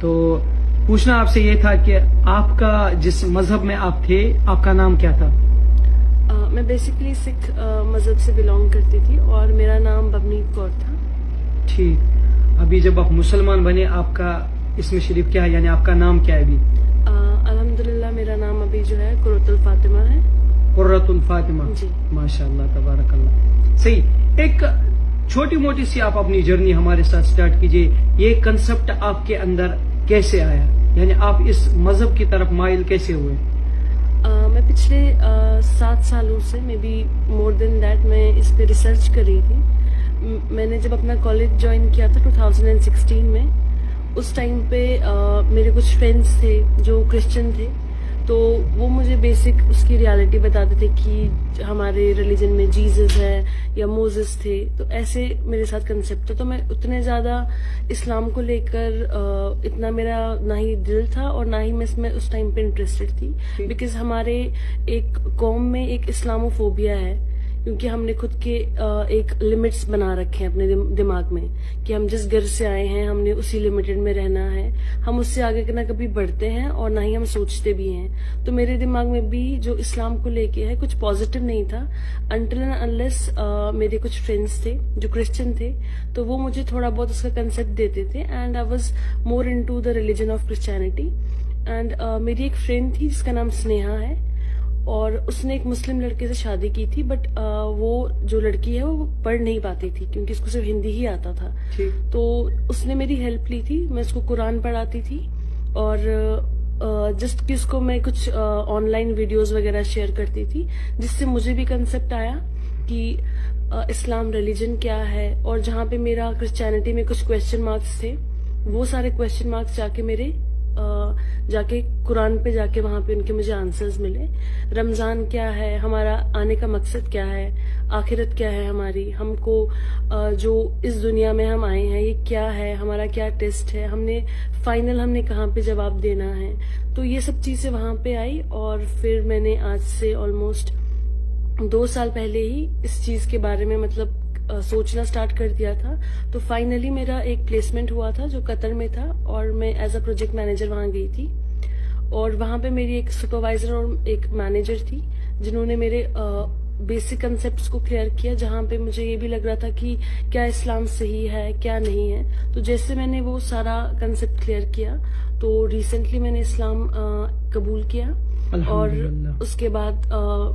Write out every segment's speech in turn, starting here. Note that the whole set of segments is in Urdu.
تو پوچھنا آپ سے یہ تھا کہ آپ کا جس مذہب میں آپ تھے آپ کا نام کیا تھا؟ میں بیسکلی سکھ مذہب سے بلانگ کرتی تھی اور میرا نام ببنیت کور تھا. ٹھیک. ابھی جب آپ مسلمان بنے آپ کا اسم شریف کیا ہے، یعنی آپ کا نام کیا ہے ابھی؟ الحمدللہ میرا نام ابھی جو ہے قرۃ الفاطمہ ہے. قرۃ الفاطمہ. جی ماشاء اللہ تبارک اللہ. صحیح. ایک چھوٹی موٹی سی آپ اپنی جرنی ہمارے ساتھ سٹارٹ کیجئے. یہ کنسپٹ آپ کے اندر کیسے آیا، یعنی آپ اس مذہب کی طرف مائل کیسے ہوئے؟ میں پچھلے 7 سالوں سے may be more then that میں اس پہ ریسرچ کر رہی تھی. میں نے جب اپنا کالج جوائن کیا تھا 2016 میں، اس ٹائم پہ میرے کچھ فرینڈس تھے جو کرسچن تھے، تو وہ مجھے بیسک اس کی ریالٹی بتاتے تھے کہ ہمارے ریلیجن میں جیزس ہے یا موزس تھے. تو ایسے میرے ساتھ کنسیپٹ تھا. تو میں اتنے زیادہ اسلام کو لے کر اتنا میرا نہ ہی دل تھا اور نہ ہی میں اس ٹائم پہ انٹرسٹڈ تھی، بیکاز ہمارے ایک قوم میں ایک اسلاموفوبیا ہے، کیونکہ ہم نے خود کے ایک لمٹس بنا رکھے ہیں اپنے دماغ میں کہ ہم جس گھر سے آئے ہیں ہم نے اسی لمیٹڈ میں رہنا ہے. ہم اس سے آگے نہ کبھی بڑھتے ہیں اور نہ ہی ہم سوچتے بھی ہیں. تو میرے دماغ میں بھی جو اسلام کو لے کے ہے کچھ پازیٹیو نہیں تھا انٹل اینڈ انلیس میرے کچھ فرینڈس تھے جو کرسچن تھے، تو وہ مجھے تھوڑا بہت اس کا کنسیپٹ دیتے تھے. And I was more into the religion of Christianity. And میری ایک فرینڈ تھی جس کا نام سنیہا ہے، اور اس نے ایک مسلم لڑکے سے شادی کی تھی، بٹ وہ جو لڑکی ہے وہ پڑھ نہیں پاتی تھی کیونکہ اس کو صرف ہندی ہی آتا تھا. تو اس نے میری ہیلپ لی تھی. میں اس کو قرآن پڑھاتی تھی اور جسٹ کہ اس کو میں کچھ آن لائن ویڈیوز وغیرہ شیئر کرتی تھی، جس سے مجھے بھی کنسیپٹ آیا کہ اسلام ریلیجن کیا ہے. اور جہاں پہ میرا کرسچینٹی میں کچھ کویسچن مارکس تھے، وہ سارے کویسچن مارکس جا کے قرآن پہ جا کے وہاں پہ ان کے مجھے آنسرز ملے. رمضان کیا ہے، ہمارا آنے کا مقصد کیا ہے، آخرت کیا ہے ہماری، ہم کو جو اس دنیا میں ہم آئے ہیں یہ کیا ہے، ہمارا کیا ٹیسٹ ہے، ہم نے کہاں پہ جواب دینا ہے. تو یہ سب چیزیں وہاں پہ آئی. اور پھر میں نے آج سے آلموسٹ 2 سال پہلے ہی اس چیز کے بارے میں سوچنا سٹارٹ کر دیا تھا. تو فائنلی میرا ایک پلیسمنٹ ہوا تھا جو قطر میں تھا، اور میں ایز اے پروجیکٹ مینیجر وہاں گئی تھی. اور وہاں پہ میری ایک سپروائزر اور ایک مینیجر تھی جنہوں نے میرے بیسک کنسیپٹس کو کلیئر کیا، جہاں پہ مجھے یہ بھی لگ رہا تھا کہ کیا اسلام صحیح ہے کیا نہیں ہے. تو جیسے میں نے وہ سارا کنسیپٹ کلیئر کیا تو ریسنٹلی میں نے اسلام قبول کیا، اور اس کے بعد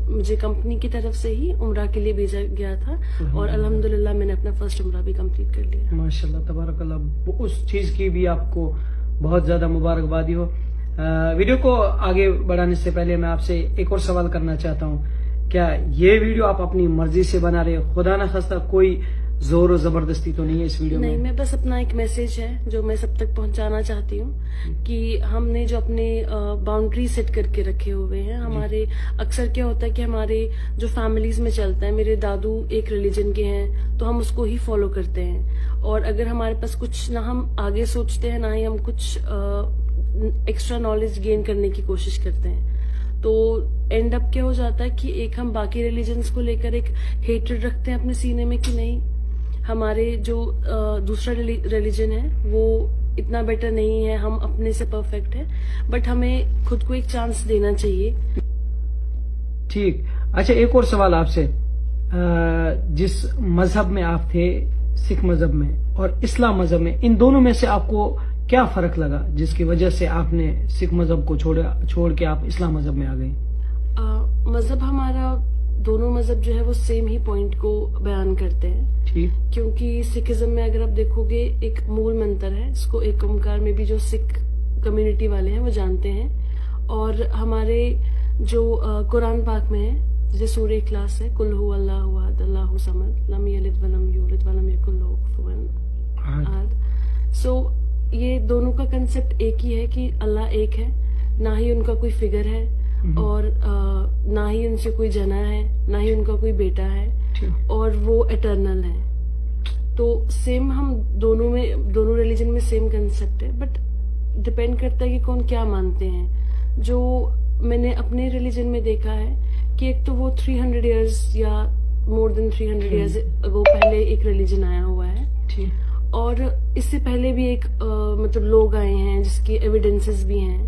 مجھے کمپنی کی طرف سے ہی عمرہ کے لیے بھیجا گیا تھا، اور الحمدللہ میں نے اپنا فرسٹ عمرہ بھی کمپلیٹ کر لیا. ماشاءاللہ تبارک اللہ. اس چیز کی بھی آپ کو بہت زیادہ مبارکبادی ہو. ویڈیو کو آگے بڑھانے سے پہلے میں آپ سے ایک اور سوال کرنا چاہتا ہوں. کیا یہ ویڈیو آپ اپنی مرضی سے بنا رہے، خدا نہ خواستہ کوئی زور و زبردستی تو نہیں ہے اس ویڈیو میں؟ نہیں، میں بس اپنا ایک میسج ہے جو میں سب تک پہنچانا چاہتی ہوں کہ ہم نے جو اپنے باؤنڈری سیٹ کر کے رکھے ہوئے ہیں، ہمارے اکثر کیا ہوتا ہے کہ ہمارے جو فیملیز میں چلتا ہے، میرے دادو ایک ریلیجن کے ہیں تو ہم اس کو ہی فالو کرتے ہیں. اور اگر ہمارے پاس کچھ نہ ہم آگے سوچتے ہیں نہ ہی ہم کچھ ایکسٹرا نالج گین کرنے کی کوشش کرتے ہیں، تو اینڈ اپ کیا ہو جاتا ہے کہ ایک ہم باقی ریلیجنس کو لے کر ایک ہیٹرڈ رکھتے ہیں اپنے سینے میں کہ نہیں ہمارے جو دوسرا ریلیجن ہے وہ اتنا بیٹر نہیں ہے، ہم اپنے سے پرفیکٹ ہیں. بٹ ہمیں خود کو ایک چانس دینا چاہیے. ٹھیک. اچھا ایک اور سوال آپ سے. جس مذہب میں آپ تھے، سکھ مذہب میں اور اسلام مذہب میں، ان دونوں میں سے آپ کو کیا فرق لگا جس کی وجہ سے آپ نے سکھ مذہب کو چھوڑ کے آپ اسلام مذہب میں آ گئے؟ مذہب ہمارا دونوں مذہب جو ہے وہ سیم ہی پوائنٹ کو بیان کرتے ہیں. ٹھیک. کیونکہ سکھزم میں اگر آپ دیکھو گے ایک مول منتر ہے جس کو ایک اومکار میں بھی جو سکھ کمیونٹی والے ہیں وہ جانتے ہیں. اور ہمارے جو قرآن پاک میں ہے جیسے سورہ اخلاص ہے، قل هو اللہ احد اللہ صمد لم یلد ولم یولد ولم یکن له کفوا احد. سو یہ دونوں کا کنسیپٹ ایک ہی ہے کہ اللہ ایک ہے، نہ ہی ان کا کوئی فگر ہے اور نہ ہی ان سے کوئی جنا ہے، نہ ہی ان کا کوئی بیٹا ہے، اور وہ اٹرنل ہے. تو سیم ہم دونوں ریلیجن میں سیم کنسیپٹ ہے، بٹ ڈپینڈ کرتا ہے کہ کون کیا مانتے ہیں. جو میں نے اپنے ریلیجن میں دیکھا ہے کہ ایک تو وہ 300 ایئرز یا مور دین 300 ایئرز اگو پہلے ایک ریلیجن آیا ہوا ہے، اور اس سے پہلے بھی ایک مطلب لوگ آئے ہیں جس کی ایویڈنسز بھی ہیں.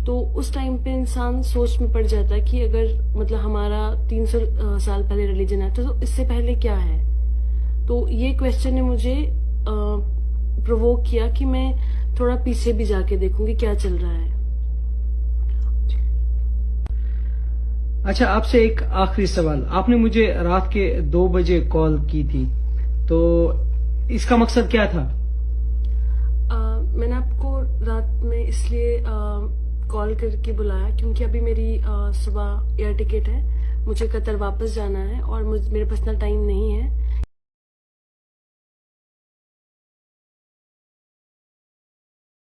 تو اس ٹائم پہ انسان سوچ میں پڑ جاتا ہے کہ اگر مطلب ہمارا 300 سال پہلے ریلیجن ہے تو اس سے پہلے کیا ہے. تو یہ کویشچن نے مجھے پرووک کیا کہ میں تھوڑا پیچھے بھی جا کے دیکھوں گی کیا چل رہا ہے. اچھا، آپ سے ایک آخری سوال. آپ نے مجھے رات کے 2 بجے کال کی تھی، تو اس کا مقصد کیا تھا؟ میں نے آپ کو رات میں اس لیے کال کر کے بلایا کیونکہ ابھی میری صبح ایئر ٹکٹ ہے، مجھے قطر واپس جانا ہے اور میرے پاس اتنا ٹائم نہیں ہے